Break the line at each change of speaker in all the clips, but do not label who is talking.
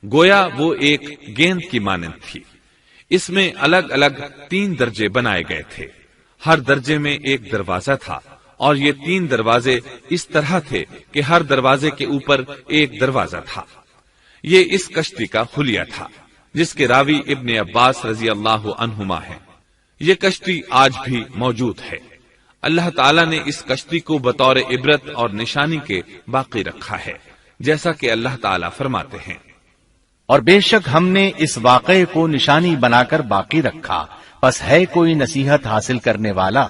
گویا وہ ایک گیند کی مانند تھی۔ اس میں الگ الگ 3 درجے بنائے گئے تھے، ہر درجے میں ایک دروازہ تھا، اور یہ 3 دروازے اس طرح تھے کہ ہر دروازے کے اوپر ایک دروازہ تھا۔ یہ اس کشتی کا حلیہ تھا جس کے راوی ابن عباس رضی اللہ عنہما ہے۔ یہ کشتی آج بھی موجود ہے۔ اللہ تعالیٰ نے اس کشتی کو بطور عبرت اور نشانی کے باقی رکھا ہے، جیسا کہ اللہ تعالیٰ فرماتے ہیں،
اور بے شک ہم نے اس واقعے کو نشانی بنا کر باقی رکھا، پس ہے کوئی نصیحت حاصل کرنے والا۔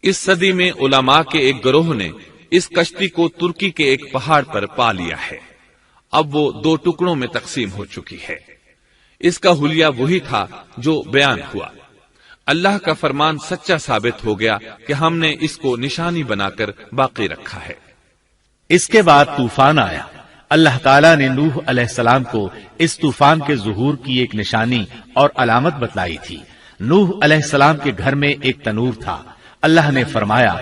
اس صدی میں علماء کے ایک گروہ نے اس کشتی کو ترکی کے ایک پہاڑ پر پا لیا ہے۔ اب وہ 2 ٹکڑوں میں تقسیم ہو چکی ہے۔ اس کا حلیہ وہی تھا جو بیان ہوا۔ اللہ کا فرمان سچا ثابت ہو گیا کہ ہم نے اس کو نشانی بنا کر باقی رکھا ہے۔
اس کے بعد طوفان آیا۔ اللہ تعالیٰ نے نوح علیہ السلام کو اس طوفان کے ظہور کی ایک نشانی اور علامت بتلائی تھی۔ نوح علیہ السلام کے گھر میں ایک تنور تھا۔ اللہ نے فرمایا،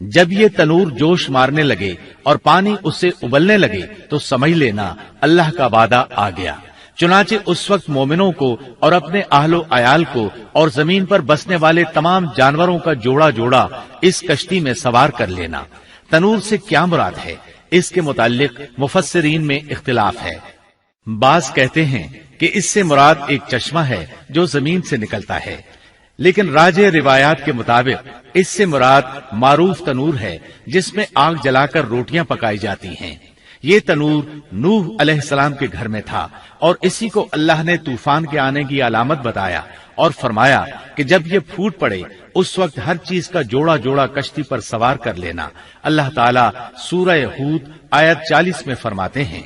جب یہ تنور جوش مارنے لگے اور پانی اس سے ابلنے لگے تو سمجھ لینا اللہ کا وعدہ آ گیا۔ چنانچہ اس وقت مومنوں کو اور اپنے اہل و عیال کو اور زمین پر بسنے والے تمام جانوروں کا جوڑا جوڑا اس کشتی میں سوار کر لینا۔ تنور سے کیا مراد ہے، اس کے متعلق مفسرین میں اختلاف ہے۔ بعض کہتے ہیں کہ اس سے مراد ایک چشمہ ہے جو زمین سے نکلتا ہے، لیکن راجح روایات کے مطابق اس سے مراد معروف تنور ہے جس میں آگ جلا کر روٹیاں پکائی جاتی ہیں۔ یہ تنور نوح علیہ السلام کے گھر میں تھا، اور اسی کو اللہ نے طوفان کے آنے کی علامت بتایا اور فرمایا کہ جب یہ پھوٹ پڑے اس وقت ہر چیز کا جوڑا جوڑا کشتی پر سوار کر لینا۔ اللہ تعالیٰ سورہ ہود آیت 40 میں فرماتے ہیں،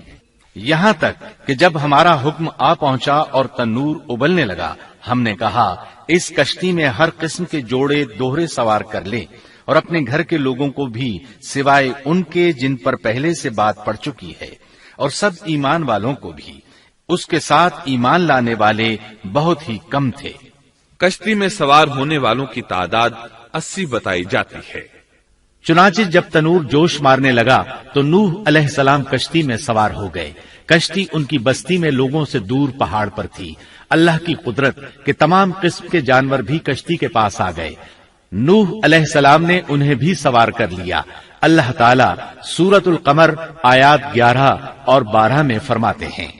یہاں تک کہ جب ہمارا حکم آ پہنچا اور تنور ابلنے لگا، ہم نے کہا اس کشتی میں ہر قسم کے جوڑے دوہرے سوار کر لیں، اور اپنے گھر کے لوگوں کو بھی سوائے ان کے جن پر پہلے سے بات پڑ چکی ہے، اور سب ایمان والوں کو بھی۔ اس کے ساتھ ایمان لانے والے بہت ہی کم تھے۔
کشتی میں سوار ہونے والوں کی تعداد 80 بتائی جاتی ہے۔
چنانچہ جب تنور جوش مارنے لگا تو نوح علیہ السلام کشتی میں سوار ہو گئے۔ کشتی ان کی بستی میں لوگوں سے دور پہاڑ پر تھی۔ اللہ کی قدرت کہ تمام قسم کے جانور بھی کشتی کے پاس آ گئے۔ نوح علیہ السلام نے انہیں بھی سوار کر لیا۔ اللہ تعالیٰ سورۃ القمر آیات 11 اور 12 میں فرماتے ہیں،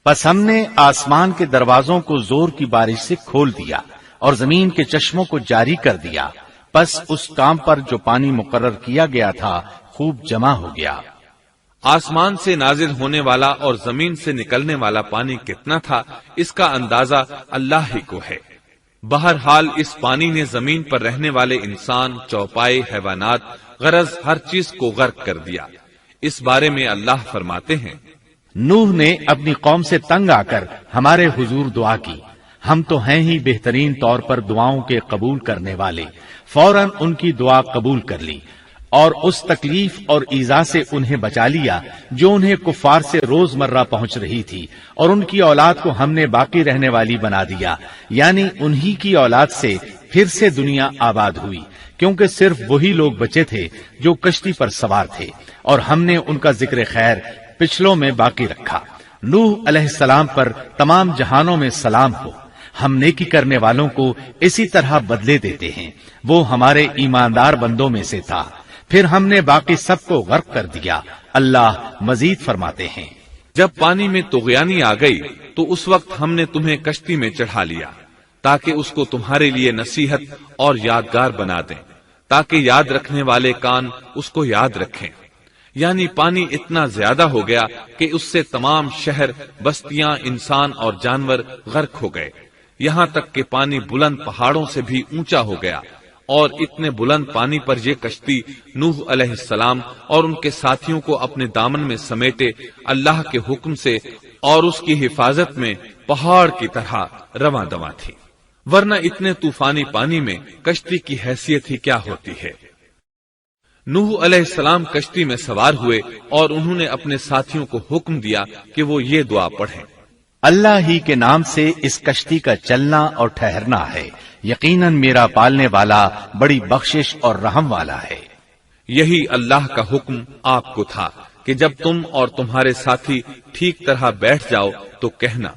پس ہم نے آسمان کے دروازوں کو زور کی بارش سے کھول دیا اور زمین کے چشموں کو جاری کر دیا، پس اس کام پر جو پانی مقرر کیا گیا تھا خوب جمع ہو گیا۔
آسمان سے نازل ہونے والا اور زمین سے نکلنے والا پانی کتنا تھا، اس کا اندازہ اللہ ہی کو ہے۔ بہرحال اس پانی نے زمین پر رہنے والے انسان، چوپائے، حیوانات، غرض ہر چیز کو غرق کر دیا۔ اس بارے میں اللہ فرماتے ہیں،
نوح نے اپنی قوم سے تنگ آ کر ہمارے حضور دعا کی، ہم تو ہیں ہی بہترین طور پر دعاؤں کے قبول کرنے والے۔ فوراً ان کی دعا قبول کر لی اور اس تکلیف اور ایذا سے انہیں بچا لیا جو انہیں کفار سے روزمرہ پہنچ رہی تھی، اور ان کی اولاد کو ہم نے باقی رہنے والی بنا دیا، یعنی انہی کی اولاد سے پھر سے دنیا آباد ہوئی، کیونکہ صرف وہی لوگ بچے تھے جو کشتی پر سوار تھے، اور ہم نے ان کا ذکر خیر پچھلوں میں باقی رکھا۔ نوح علیہ السلام پر تمام جہانوں میں سلام ہو۔ ہم نیکی کرنے والوں کو اسی طرح بدلے دیتے ہیں۔ وہ ہمارے ایماندار بندوں میں سے تھا، پھر ہم نے باقی سب کو غرق کر دیا۔ اللہ مزید فرماتے ہیں،
جب پانی میں طغیانی آ گئی تو اس وقت ہم نے تمہیں کشتی میں چڑھا لیا تاکہ اس کو تمہارے لیے نصیحت اور یادگار بنا دیں، تاکہ یاد رکھنے والے کان اس کو یاد رکھیں۔ یعنی پانی اتنا زیادہ ہو گیا کہ اس سے تمام شہر، بستیاں، انسان اور جانور غرق ہو گئے، یہاں تک کہ پانی بلند پہاڑوں سے بھی اونچا ہو گیا، اور اتنے بلند پانی پر یہ کشتی نوح علیہ السلام اور ان کے ساتھیوں کو اپنے دامن میں سمیٹے اللہ کے حکم سے اور اس کی حفاظت میں پہاڑ کی طرح رواں دواں تھی، ورنہ اتنے طوفانی پانی میں کشتی کی حیثیت ہی کیا ہوتی ہے۔ نوح علیہ السلام کشتی میں سوار ہوئے اور انہوں نے اپنے ساتھیوں کو حکم دیا کہ وہ یہ دعا پڑھیں،
اللہ ہی کے نام سے اس کشتی کا چلنا اور ٹھہرنا ہے، یقیناً میرا پالنے والا بڑی بخشش اور رحم والا ہے۔
یہی اللہ کا حکم آپ کو تھا کہ جب تم اور تمہارے ساتھی ٹھیک طرح بیٹھ جاؤ تو کہنا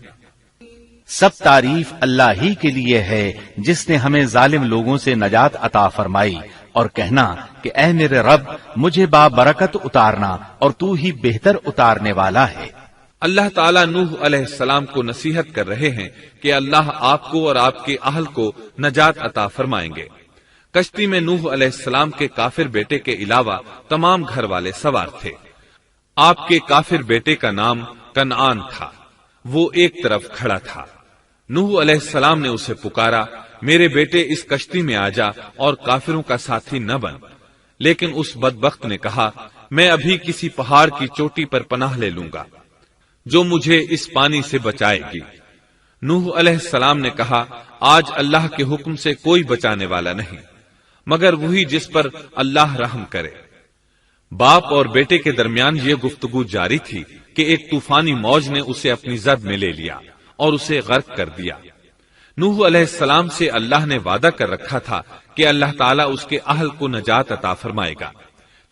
سب تعریف اللہ ہی کے لیے ہے جس نے ہمیں ظالم لوگوں سے نجات عطا فرمائی، اور کہنا کہ اے میرے رب مجھے بابرکت اتارنا اور تو ہی بہتر اتارنے والا ہے۔
اللہ تعالیٰ نوح علیہ السلام کو نصیحت کر رہے ہیں کہ اللہ آپ کو اور آپ کے اہل کو نجات عطا فرمائیں گے۔ کشتی میں نوح علیہ السلام کے کافر بیٹے کے علاوہ تمام گھر والے سوار تھے۔ آپ کے کافر بیٹے کا نام کنعان تھا، وہ ایک طرف کھڑا تھا۔ نوح علیہ السلام نے اسے پکارا، میرے بیٹے اس کشتی میں آ جا اور کافروں کا ساتھی نہ بن، لیکن اس بدبخت نے کہا میں ابھی کسی پہاڑ کی چوٹی پر پناہ لے لوں گا جو مجھے اس پانی سے بچائے گی۔ نوح علیہ السلام نے کہا آج اللہ کے حکم سے کوئی بچانے والا نہیں مگر وہی جس پر اللہ رحم کرے۔ باپ اور بیٹے کے درمیان یہ گفتگو جاری تھی کہ ایک طوفانی موج نے اسے اپنی زد میں لے لیا اور اسے غرق کر دیا۔ نوح علیہ السلام سے اللہ نے وعدہ کر رکھا تھا کہ اللہ تعالیٰ اس کے اہل کو نجات عطا فرمائے گا۔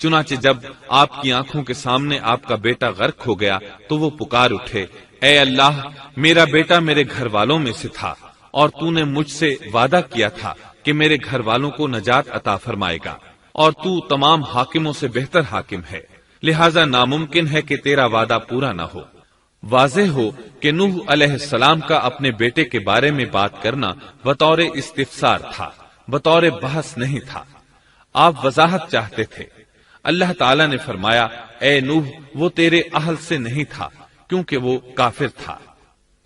چنانچہ جب آپ کی آنکھوں کے سامنے آپ کا بیٹا غرق ہو گیا تو وہ پکار اٹھے، اے اللہ میرا بیٹا میرے گھر والوں میں سے تھا اور تو نے مجھ سے وعدہ کیا تھا کہ میرے گھر والوں کو نجات عطا فرمائے گا، اور تو تمام حاکموں سے بہتر حاکم ہے، لہذا ناممکن ہے کہ تیرا وعدہ پورا نہ ہو۔ واضح ہو کہ نوح علیہ السلام کا اپنے بیٹے کے بارے میں بات کرنا بطور استفسار تھا، بطور بحث نہیں تھا۔ آپ وضاحت چاہتے تھے۔ اللہ تعالیٰ نے فرمایا اے نوح وہ تیرے اہل سے نہیں تھا کیونکہ وہ کافر تھا۔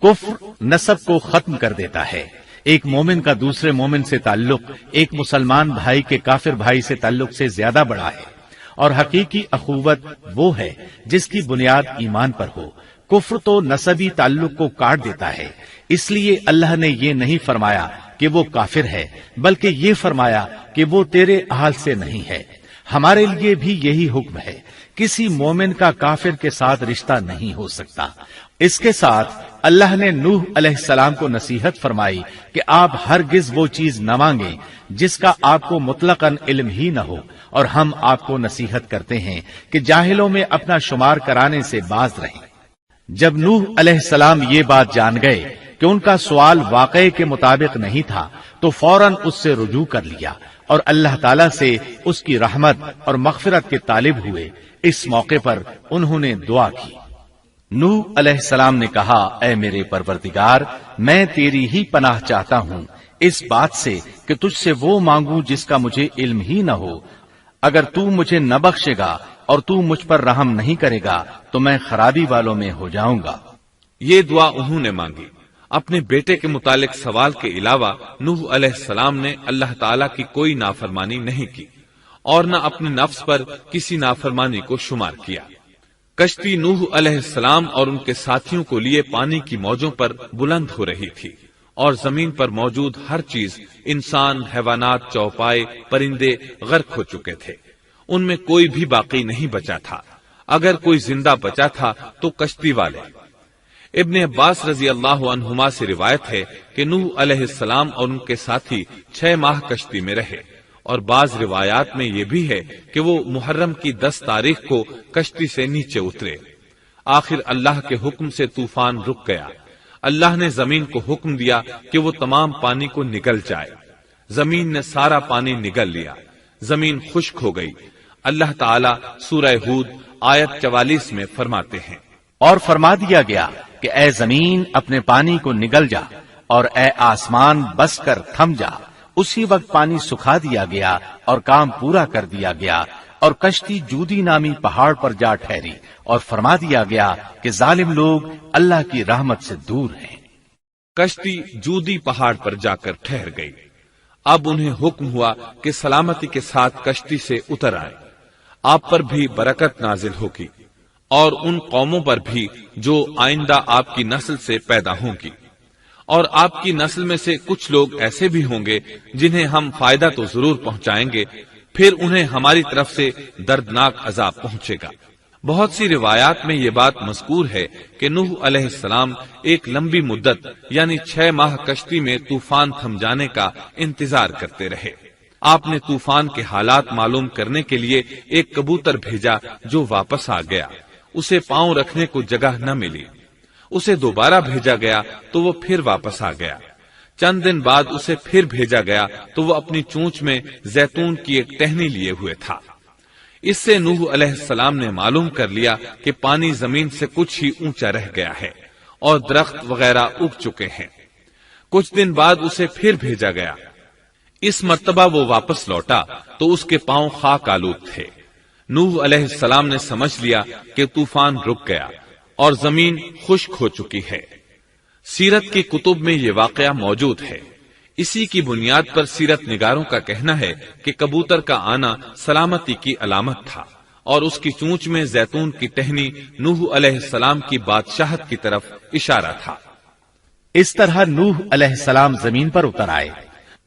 کفر نسب کو ختم کر دیتا ہے۔ ایک مومن کا دوسرے مومن سے تعلق ایک مسلمان بھائی کے کافر بھائی سے تعلق سے زیادہ بڑا ہے، اور حقیقی اخوت وہ ہے جس کی بنیاد ایمان پر ہو۔ کفر تو نسبی تعلق کو کاٹ دیتا ہے، اس لیے اللہ نے یہ نہیں فرمایا کہ وہ کافر ہے، بلکہ یہ فرمایا کہ وہ تیرے اہل سے نہیں ہے۔ ہمارے لیے بھی یہی حکم ہے، کسی مومن کا کافر کے ساتھ رشتہ نہیں ہو سکتا۔ اس کے ساتھ اللہ نے نوح علیہ السلام کو نصیحت فرمائی کہ آپ ہرگز وہ چیز نہ مانگیں جس کا آپ کو مطلقاً علم ہی نہ ہو، اور ہم آپ کو نصیحت کرتے ہیں کہ جاہلوں میں اپنا شمار کرانے سے باز رہیں۔ جب نوح علیہ السلام یہ بات جان گئے کہ ان کا سوال واقعے کے مطابق نہیں تھا تو فوراً اس سے رجوع کر لیا اور اللہ تعالیٰ سے اس کی رحمت اور مغفرت کے طالب ہوئے۔ اس موقع پر انہوں نے دعا کی۔ نوح علیہ السلام نے کہا اے میرے پروردگار میں تیری ہی پناہ چاہتا ہوں اس بات سے کہ تجھ سے وہ مانگوں جس کا مجھے علم ہی نہ ہو۔ اگر تو مجھے نہ بخشے گا اور تو مجھ پر رحم نہیں کرے گا تو میں خرابی والوں میں ہو جاؤں گا۔
یہ دعا انہوں نے مانگی۔ اپنے بیٹے کے متعلق سوال کے علاوہ نوح علیہ السلام نے اللہ تعالیٰ کی کوئی نافرمانی نہیں کی اور نہ اپنے نفس پر کسی نافرمانی کو شمار کیا۔ کشتی نوح علیہ السلام اور ان کے ساتھیوں کو لیے پانی کی موجوں پر بلند ہو رہی تھی، اور زمین پر موجود ہر چیز، انسان، حیوانات، چوپائے، پرندے غرق ہو چکے تھے۔ ان میں کوئی بھی باقی نہیں بچا تھا۔ اگر کوئی زندہ بچا تھا تو کشتی والے۔ ابن عباس رضی اللہ عنہما سے روایت ہے کہ نوح علیہ السلام اور ان کے ساتھی 6 ماہ کشتی میں رہے، اور بعض روایات میں یہ بھی ہے کہ وہ محرم کی 10 تاریخ کو کشتی سے نیچے اترے۔ آخر اللہ کے حکم سے طوفان رک گیا۔ اللہ نے زمین کو حکم دیا کہ وہ تمام پانی کو نگل جائے۔ زمین نے سارا پانی نگل لیا، زمین خشک ہو گئی۔ اللہ تعالیٰ سورہ ہود آیت 44 میں فرماتے ہیں،
اور فرما دیا گیا کہ اے زمین اپنے پانی کو نگل جا، اور اے آسمان بس کر تھم جا۔ اسی وقت پانی سکھا دیا گیا اور کام پورا کر دیا گیا، اور کشتی جودی نامی پہاڑ پر جا ٹھہری، اور فرما دیا گیا کہ ظالم لوگ اللہ کی رحمت سے دور ہیں۔
کشتی جودی پہاڑ پر جا کر ٹھہر گئی۔ اب انہیں حکم ہوا کہ سلامتی کے ساتھ کشتی سے اتر آئے۔ آپ پر بھی برکت نازل ہوگی اور ان قوموں پر بھی جو آئندہ آپ کی نسل سے پیدا ہوں گی، اور آپ کی نسل میں سے کچھ لوگ ایسے بھی ہوں گے جنہیں ہم فائدہ تو ضرور پہنچائیں گے، پھر انہیں ہماری طرف سے دردناک عذاب پہنچے گا۔ بہت سی روایات میں یہ بات مذکور ہے کہ نوح علیہ السلام ایک لمبی مدت یعنی 6 ماہ کشتی میں طوفان تھم جانے کا انتظار کرتے رہے۔ آپ نے طوفان کے حالات معلوم کرنے کے لیے ایک کبوتر بھیجا جو واپس آ گیا۔ اسے پاؤں رکھنے کو جگہ نہ ملی۔ اسے دوبارہ بھیجا گیا تو وہ پھر واپس آ گیا۔ چند دن بعد اسے پھر بھیجا گیا تو وہ اپنی چونچ میں زیتون کی ایک ٹہنی لیے ہوئے تھا۔ اس سے نوح علیہ السلام نے معلوم کر لیا کہ پانی زمین سے کچھ ہی اونچا رہ گیا ہے اور درخت وغیرہ اگ چکے ہیں۔ کچھ دن بعد اسے پھر بھیجا گیا۔ اس مرتبہ وہ واپس لوٹا تو اس کے پاؤں خاک آلود تھے۔ نوح علیہ السلام نے سمجھ لیا کہ طوفان رک گیا اور زمین خشک ہو چکی ہے۔ سیرت کی کتب میں یہ واقعہ موجود ہے۔ اسی کی بنیاد پر سیرت نگاروں کا کہنا ہے کہ کبوتر کا آنا سلامتی کی علامت تھا اور اس کی چونچ میں زیتون کی ٹہنی نوح علیہ السلام کی بادشاہت کی طرف اشارہ تھا۔
اس طرح نوح علیہ السلام زمین پر اتر آئے۔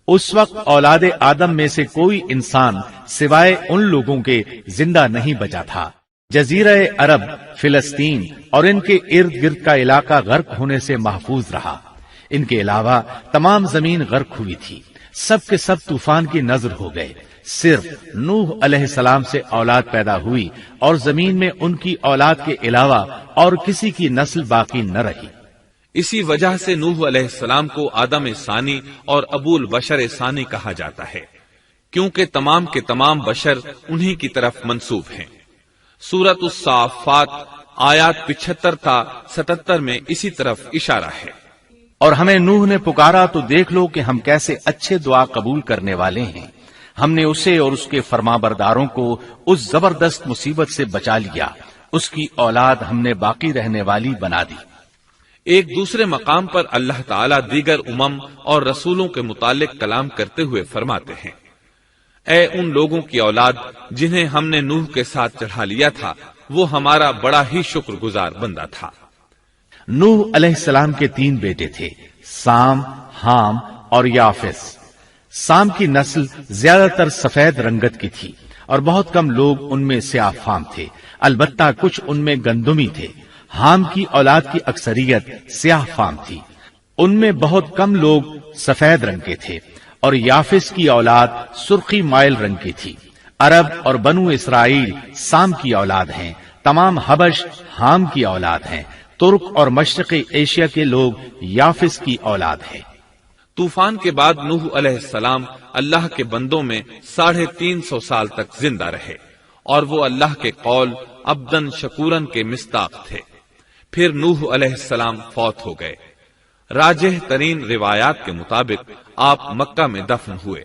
اس وقت اولاد آدم میں سے کوئی انسان سوائے ان لوگوں کے زندہ نہیں بچا تھا۔ جزیرہ عرب، فلسطین اور ان کے ارد گرد کا علاقہ غرق ہونے سے محفوظ رہا۔ ان کے علاوہ تمام زمین غرق ہوئی تھی۔ سب کے سب طوفان کی نذر ہو گئے۔ صرف نوح علیہ السلام سے اولاد پیدا ہوئی اور زمین میں ان کی اولاد کے علاوہ اور کسی کی نسل باقی نہ رہی۔
اسی وجہ سے نوح علیہ السلام کو آدم ثانی اور ابو البشر ثانی کہا جاتا ہے، کیونکہ تمام کے تمام بشر انہی کی طرف منسوب ہیں۔ سورۃ الصافات آیات 75 تا 77 میں اسی طرف اشارہ ہے۔
اور ہمیں نوح نے پکارا تو دیکھ لو کہ ہم کیسے اچھے دعا قبول کرنے والے ہیں۔ ہم نے اسے اور اس کے فرمانبرداروں کو اس زبردست مصیبت سے بچا لیا۔ اس کی اولاد ہم نے باقی رہنے والی بنا دی۔
ایک دوسرے مقام پر اللہ تعالیٰ دیگر امم اور رسولوں کے متعلق کلام کرتے ہوئے فرماتے ہیں، اے ان لوگوں کی اولاد جنہیں ہم نے نوح کے ساتھ چڑھا لیا تھا، وہ ہمارا بڑا ہی شکر گزار بندہ تھا۔
نوح علیہ السلام کے 3 بیٹے تھے، سام، حام اور یافس۔ سام کی نسل زیادہ تر سفید رنگت کی تھی اور بہت کم لوگ ان میں سیاہ فام تھے، البتہ کچھ ان میں گندمی تھے۔ حام کی اولاد کی اکثریت سیاہ فام تھی، ان میں بہت کم لوگ سفید رنگ کے تھے، اور یافس کی اولاد سرخی مائل رنگ کی تھی۔ عرب اور بنو اسرائیل سام کی اولاد ہیں، تمام حبش حام کی اولاد ہیں، ترک اور مشرقی ایشیا کے لوگ یافس کی اولاد ہیں۔
طوفان کے بعد نوح علیہ السلام اللہ کے بندوں میں 350 سال تک زندہ رہے، اور وہ اللہ کے قول عبدن شکورن کے مصداق تھے۔ پھر نوح علیہ السلام فوت ہو گئے۔ راجح ترین روایات کے مطابق آپ مکہ میں دفن ہوئے۔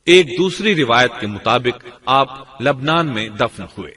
ایک دوسری روایت کے مطابق آپ لبنان میں دفن ہوئے۔